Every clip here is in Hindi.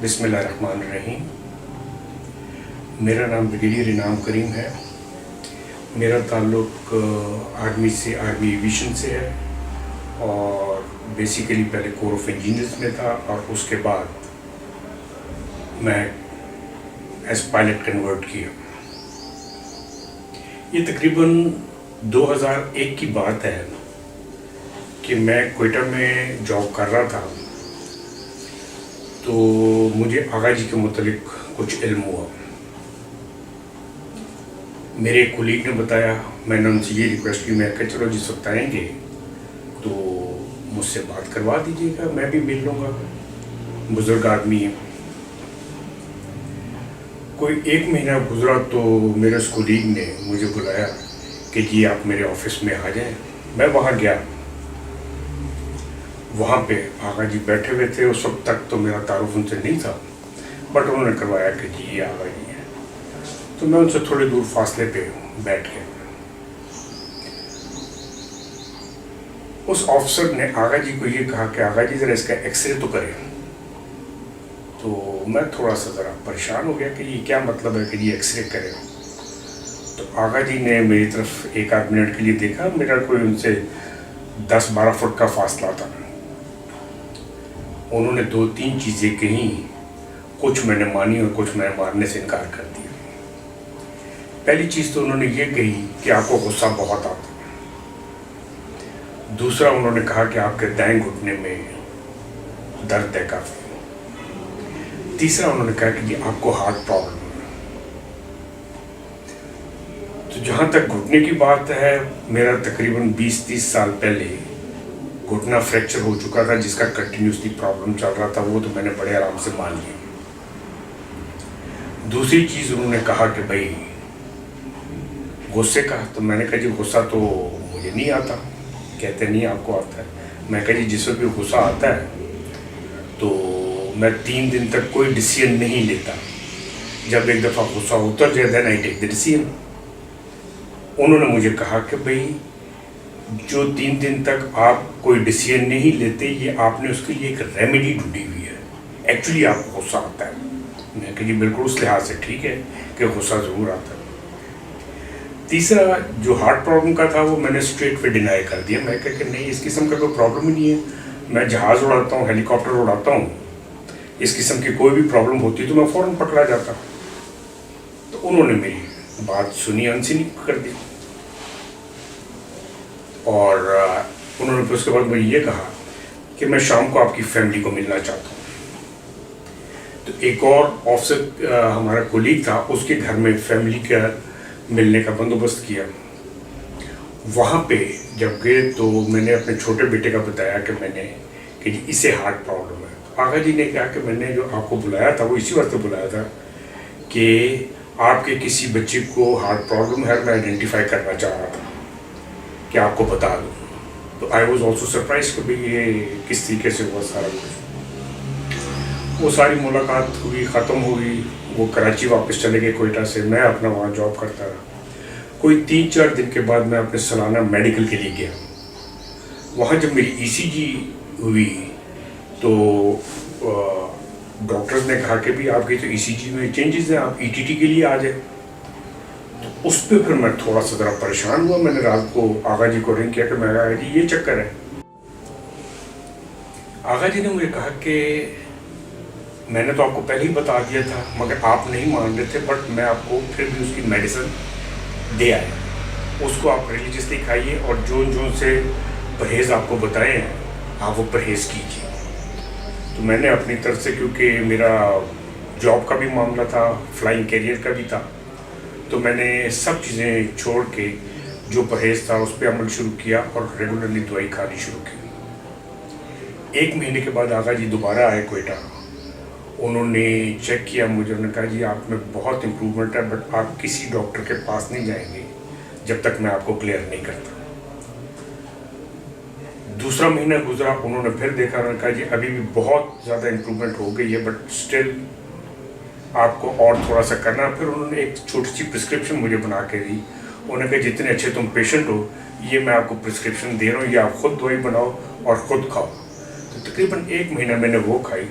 बिस्मिल्लाहिर्रहमानिर्रहीम। मेरा नाम ब्रिगेडियर इनाम करीम है। मेरा ताल्लुक़ आर्मी एविएशन से है और बेसिकली पहले कोर ऑफ इंजीनियर्स में था और उसके बाद मैं एज पायलट कन्वर्ट किया। ये तकरीबन 2001 की बात है कि मैं क्वेटा में जॉब कर रहा था, तो मुझे आगा जी के मुतलिक कुछ इल्म हुआ। मेरे कोलीग ने बताया, मैंने उनसे ये रिक्वेस्ट की, मैं कहा चलो जिस वक्त आएंगे तो मुझसे बात करवा दीजिएगा, मैं भी मिल लूँगा, बुज़ुर्ग आदमी है। कोई 1 महीना गुजरा तो मेरे उस कोलीग ने मुझे बुलाया कि जी आप मेरे ऑफिस में आ जाएं। मैं वहाँ गया, वहाँ पे आगा जी बैठे हुए थे। उस वक्त तक तो मेरा तारुफ उनसे नहीं था, बट उन्होंने करवाया कि जी ये आगा जी हैं। तो मैं उनसे थोड़ी दूर फासले पे बैठ गया। उस ऑफिसर ने आगा जी को ये कहा कि आगा जी ज़रा इसका एक्सरे तो करें। तो मैं थोड़ा सा ज़रा परेशान हो गया कि ये क्या मतलब है कि ये एक्सरे करें। तो आगा जी ने मेरी तरफ 1-8 मिनट के लिए देखा। मेरा कोई उनसे 10-12 फुट का फासला था। उन्होंने 2-3 चीज़ें कहीं, कुछ मैंने मानी और कुछ मैंने मानने से इनकार कर दिया। पहली चीज़ तो उन्होंने ये कही कि आपको गुस्सा बहुत आता है। दूसरा उन्होंने कहा कि आपके दाएं घुटने में दर्द है काफ़ी। तीसरा उन्होंने कहा कि जी आपको हार्ट प्रॉब्लम है। तो जहाँ तक घुटने की बात है, मेरा तकरीबन 20-30 साल पहले घुटना फ्रैक्चर हो चुका था, जिसका कंटिन्यूसली प्रॉब्लम चल रहा था। वो तो मैंने बड़े आराम से मान लिया। दूसरी चीज़ उन्होंने कहा कि भाई गुस्से का, तो मैंने कहा जी गुस्सा तो मुझे नहीं आता। कहते नहीं आपको आता है। मैं कहा जी जिस वक्त भी गुस्सा आता है तो मैं 3 दिन तक कोई डिसीजन नहीं लेता। जब एक दफ़ा गुस्सा उतर जाए then I take the decision. उन्होंने मुझे कहा कि भाई जो 3 दिन तक आप कोई डिसीजन नहीं लेते, ये आपने उसके लिए एक रेमेडी ढूंढी हुई है। एक्चुअली आपको गुस्सा आता है। मैं कहा जी बिल्कुल उस लिहाज से ठीक है कि गुस्सा ज़रूर आता है। तीसरा जो हार्ट प्रॉब्लम का था वो मैंने स्ट्रेट पे डिनाई कर दिया। मैं कहा कि नहीं, इस किस्म का कोई प्रॉब्लम ही नहीं है। मैं जहाज़ उड़ाता हूँ, हेलीकॉप्टर उड़ाता हूँ, इस किस्म की कोई भी प्रॉब्लम होती तो मैं फ़ौरन पकड़ा जाता। तो उन्होंने मेरी बात सुनी, अनसुनी कर दी। और उन्होंने फिर उसके बाद मुझे ये कहा कि मैं शाम को आपकी फैमिली को मिलना चाहता हूँ। तो एक और ऑफिसर हमारा कोलीग था, उसके घर में फैमिली का मिलने का बंदोबस्त किया। वहाँ पे जब गए तो मैंने अपने छोटे बेटे का बताया कि जी इसे हार्ट प्रॉब्लम है। तो आगा जी ने कहा कि मैंने जो आपको बुलाया था वो इसी वास्ते बुलाया था कि आपके किसी बच्चे को हार्ट प्रॉब्लम है, मैं आइडेंटिफाई करना चाह रहा था कि आपको बता दूँ। तो आई वॉज ऑल्सो सरप्राइज कि भाई ये किस तरीके से हुआ सारा कुछ। वो सारी मुलाकात हुई, ख़त्म हुई। वो कराची वापस चले गए क्वेटा से। मैं अपना वहाँ जॉब करता रहा। कोई 3-4 दिन के बाद मैं अपने सालाना मेडिकल के लिए गया। वहाँ जब मेरी ईसीजी हुई तो डॉक्टर्स ने कहा कि भी आपकी तो ईसीजी में चेंजेस हैं, आप ईटीटी के लिए आ जाए। तो उस पर फिर मैं थोड़ा सा ज़रा परेशान हुआ। मैंने रात को आगा जी को रिंग किया कि मैं आगा जी ये चक्कर है। आगा जी ने मुझे कहा कि मैंने तो आपको पहले ही बता दिया था, मगर आप नहीं मान रहे थे, बट मैं आपको फिर भी उसकी मेडिसिन दे आया। उसको आप रिलीजियसली खाइए और जो से परहेज़ आपको बताए हैं आप वो परहेज़ कीजिए। तो मैंने अपनी तरफ से, क्योंकि मेरा जॉब का भी मामला था, फ्लाइंग कैरियर का भी था, तो मैंने सब चीज़ें छोड़ के जो परहेज़ था उस पर अमल शुरू किया और रेगुलरली दवाई खानी शुरू की। 1 महीने के बाद आगा जी दोबारा आए क्वेटा। उन्होंने चेक किया मुझे। उन्होंने कहा जी आप में बहुत इम्प्रूवमेंट है, बट आप किसी डॉक्टर के पास नहीं जाएंगे जब तक मैं आपको क्लियर नहीं करता। दूसरा महीना गुजरा, उन्होंने फिर देखा। उन्होंने कहा जी अभी भी बहुत ज़्यादा इम्प्रूवमेंट हो गई है, बट स्टिल आपको और थोड़ा सा करना। फिर उन्होंने एक छोटी सी प्रिस्क्रिप्शन मुझे बना के दी। उन्होंने कहा जितने अच्छे तुम पेशेंट हो, ये मैं आपको प्रिस्क्रिप्शन दे रहा हूँ, ये आप खुद दवाई बनाओ और ख़ुद खाओ। तो तकरीबन 1 महीना मैंने वो खाई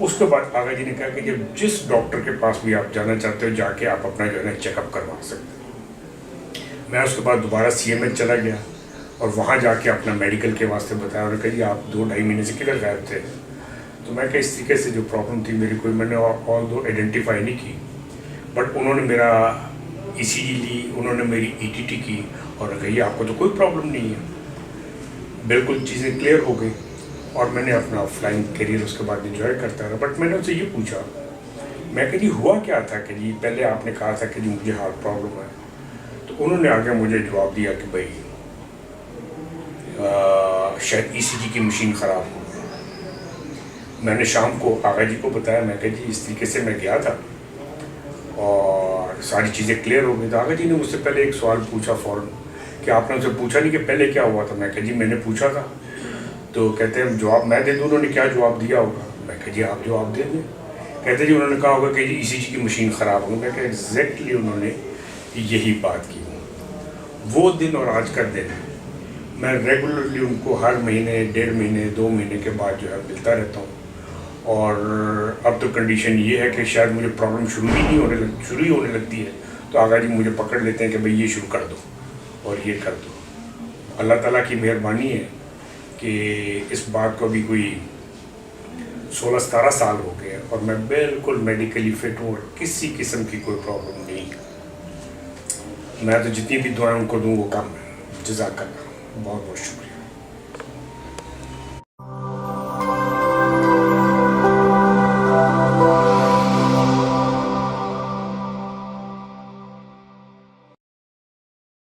उसके बाद आगा जी ने कहा कि जब जिस डॉक्टर के पास भी आप जाना चाहते हो जाके आप अपना जो है ना चेकअप करवा सकते हो। मैं उसके बाद दोबारा CMH चला गया और वहाँ जाके अपना मेडिकल के वास्ते बताया। उन्होंने कहा जी आप 2-2.5 महीने से किधर गायब थे? तो मैं कहा इस तरीके से जो प्रॉब्लम थी मेरी, कोई मैंने ऑल दो आइडेंटिफाई नहीं की, बट उन्होंने मेरा ECG ली, उन्होंने मेरी ETT की और कही आपको तो कोई प्रॉब्लम नहीं है, बिल्कुल चीज़ें क्लियर हो गई और मैंने अपना फ्लाइंग करियर उसके बाद इंजॉय करता रहा। बट मैंने उनसे ये पूछा, मैं कहा जी हुआ क्या था कि जी पहले आपने कहा था कि जी मुझे हार्ट प्रॉब्लम है, तो उन्होंने आगे मुझे जवाब दिया कि भाई शायद ECG की मशीन ख़राब हो। मैंने शाम को आगा जी को बताया, मैं कहा जी इस तरीके से मैं गया था और सारी चीज़ें क्लियर हो गई। तो आगा जी ने मुझसे पहले एक सवाल पूछा फ़ौरन कि आपने उनसे पूछा नहीं कि पहले क्या हुआ था? मैं कहा जी मैंने पूछा था। तो कहते हैं जवाब मैं दे दूँ? उन्होंने क्या जवाब दिया होगा? मैं कहा जी आप जवाब दे दें। कहते जी उन्होंने कहा होगा कि जी ECG की मशीन ख़राब हो गई। मैं कहा एग्जैक्टली उन्होंने यही बात की। वो दिन और आज का दिन मैं रेगुलरली उनको हर महीने, 1.5 महीने, 2 महीने के बाद जो है मिलता रहता हूँ। और अब तो कंडीशन ये है कि शायद मुझे प्रॉब्लम शुरू ही होने लगती है तो आगा जी मुझे पकड़ लेते हैं कि भाई ये शुरू कर दो और ये कर दो। अल्लाह ताला की मेहरबानी है कि इस बात को भी कोई 16-17 साल हो गए और मैं बिल्कुल मेडिकली फिट हूँ और किसी किस्म की कोई प्रॉब्लम नहीं। मैं तो जितनी भी दुआएं उनको दूँ वो कम है। जज़ाकल्लाह, बहुत बहुत शुक्रिया।